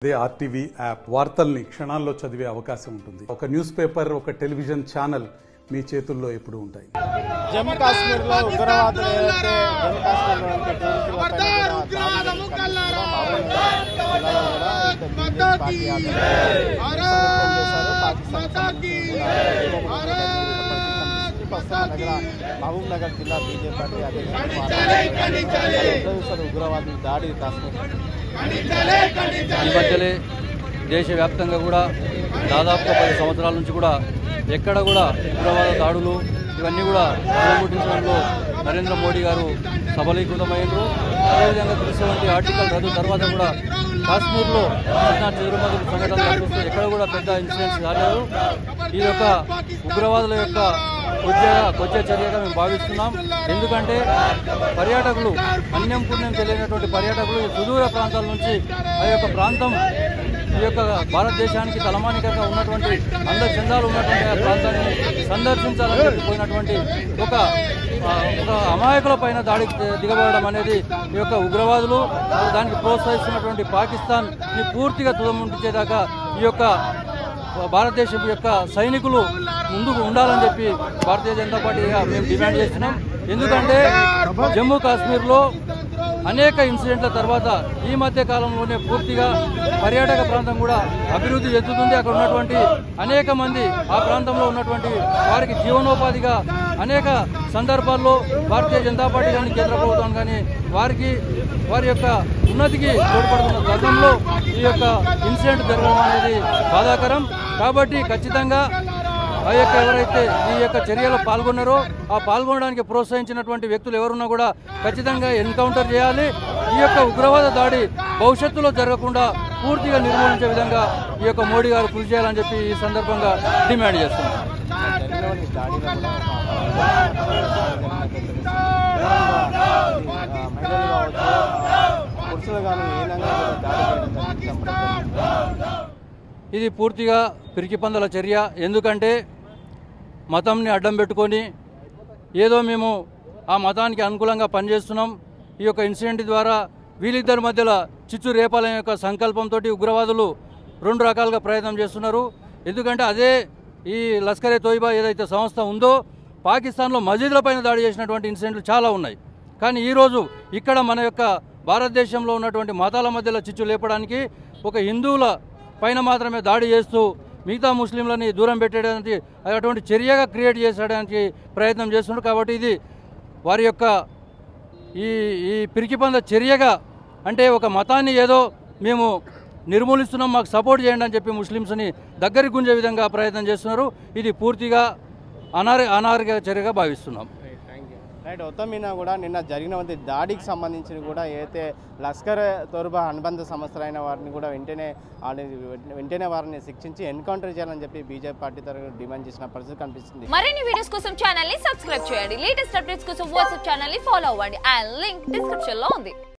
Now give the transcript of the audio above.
అదే RTV app వార్తల్ని క్షణాల్లో చదివే అవకాశం ఉంటుంది. ఒక న్యూస్ పేపర్, ఒక టెలివిజన్ ఛానల్ మీ చేతుల్లో ఎప్పుడూ ఉంటాయి. జమ్మూ కాశ్మీర్లో ఉగ్రవాదులు ఏదైతే జమ్మూ మహబూబ్ నగర్ జిల్లా బీజేపీ పార్టీ అధ్యక్షుడు ఉగ్రవాదులు దాడి కాశ్మీర్ ఈ మధ్యలే దేశవ్యాప్తంగా కూడా దాదాపు 10 సంవత్సరాల నుంచి కూడా ఎక్కడ కూడా ఉగ్రవాద దాడులు ఇవన్నీ కూడా పునరుద్ధరించడంలో నరేంద్ర మోడీ గారు సబలీకృతమైనరు. అదేవిధంగా త్రిశూలంతి ఆర్టికల్ రద్దు తర్వాత కూడా కాశ్మీర్లో చెదురుమదురు సంఘటనలు కనిపిస్తే ఎక్కడ కూడా పెద్ద ఇన్సిడెంట్స్ కాలేదు. ఈ యొక్క ఉగ్రవాదుల యొక్క కొద్ది చర్యగా మేము భావిస్తున్నాం. ఎందుకంటే పర్యాటకులు అన్యం పుణ్యం తెలియనటువంటి పర్యాటకులు సుదూర ప్రాంతాల నుంచి ఆ యొక్క ప్రాంతం ఈ యొక్క భారతదేశానికి తలమానికగా ఉన్నటువంటి అందచందాలు ఉన్నటువంటి ఆ ప్రాంతాన్ని సందర్శించాలని చెప్పిపోయినటువంటి ఒక అమాయకుల పైన దాడికి దిగబడడం అనేది ఈ యొక్క ఉగ్రవాదులు దానికి ప్రోత్సహిస్తున్నటువంటి పాకిస్తాన్ని పూర్తిగా తుదముంటించేదాకా ఈ యొక్క భారతదేశం యొక్క సైనికులు ముందుకు ఉండాలని చెప్పి భారతీయ జనతా పార్టీగా మేము డిమాండ్ చేస్తున్నాం. ఎందుకంటే జమ్మూ కాశ్మీర్లో అనేక ఇన్సిడెంట్ల తర్వాత ఈ మధ్య కాలంలోనే పూర్తిగా పర్యాటక ప్రాంతం కూడా అభివృద్ధి చెందుతుంది. అక్కడ ఉన్నటువంటి అనేక మంది ఆ ప్రాంతంలో ఉన్నటువంటి వారికి జీవనోపాధిగా అనేక సందర్భాల్లో భారతీయ జనతా పార్టీ కానీ కేంద్ర ప్రభుత్వం కానీ వారి యొక్క ఉన్నతికి తోడ్పడుతున్న గతంలో ఈ యొక్క ఇన్సిడెంట్ జరగడం అనేది బాధాకరం. కాబట్టి ఖచ్చితంగా ఆ యొక్క ఎవరైతే ఈ యొక్క చర్యలో పాల్గొన్నారో ఆ పాల్గొనడానికి ప్రోత్సహించినటువంటి వ్యక్తులు ఎవరున్నా కూడా ఖచ్చితంగా ఎన్కౌంటర్ చేయాలి. ఈ యొక్క ఉగ్రవాద దాడి భవిష్యత్తులో జరగకుండా పూర్తిగా నిర్మూలించే విధంగా ఈ యొక్క మోడీ గారు కృషి చేయాలని చెప్పి ఈ సందర్భంగా డిమాండ్ చేస్తున్నాం. ఇది పూర్తిగా పిరికిపందల చర్య. ఎందుకంటే మతంని అడ్డం పెట్టుకొని ఏదో మేము ఆ మతానికి అనుకూలంగా పనిచేస్తున్నాం, ఈ యొక్క ఇన్సిడెంట్ ద్వారా వీళ్ళిద్దరి మధ్యలో చిచ్చు రేపాలనే యొక్క సంకల్పంతో ఉగ్రవాదులు 2 రకాలుగా ప్రయత్నం చేస్తున్నారు. ఎందుకంటే అదే ఈ లష్కరే తోయిబా ఏదైతే సంస్థ ఉందో పాకిస్తాన్లో మసీదులపైన దాడి చేసినటువంటి ఇన్సిడెంట్లు చాలా ఉన్నాయి. కానీ ఈరోజు ఇక్కడ మన యొక్క భారతదేశంలో ఉన్నటువంటి మతాల మధ్యలో చిచ్చు లేపడానికి ఒక హిందువుల పైన మాత్రమే దాడి చేస్తూ మిగతా ముస్లింలని దూరం పెట్టడానికి అటువంటి చర్యగా క్రియేట్ చేసడానికి ప్రయత్నం చేస్తున్నారు. కాబట్టి ఇది వారి యొక్క ఈ పిరికిపంద చర్యగా, అంటే ఒక మతాన్ని ఏదో మేము నిర్మూలిస్తున్నాం, మాకు సపోర్ట్ చేయండి అని చెప్పి ముస్లిమ్స్ని దగ్గరికి గుంజే విధంగా ప్రయత్నం చేస్తున్నారు. ఇది పూర్తిగా అనాగరిక చర్యగా భావిస్తున్నాం. రైట్. మొత్తం మీద కూడా నిన్న జరిగిన దాడికి సంబంధించి కూడా ఏదైతే లష్కర్ తోయిబా అనుబంధ సంస్థలైన వారిని కూడా వెంటనే వారిని శిక్షించి ఎన్కౌంటర్ చేయాలని చెప్పి బీజేపీ పార్టీ తరఫున డిమాండ్ చేసిన పరిస్థితి కనిపిస్తుంది. మరిన్ని వీడియోస్ కోసం ఛానల్ ని సబ్స్క్రైబ్ చేయండి. లేటెస్ట్ అప్డేట్స్ కోసం వాట్సాప్ ఛానల్ ని ఫాలో అవ్వండి. ఆ లింక్ డిస్క్రిప్షన్ లో ఉంది.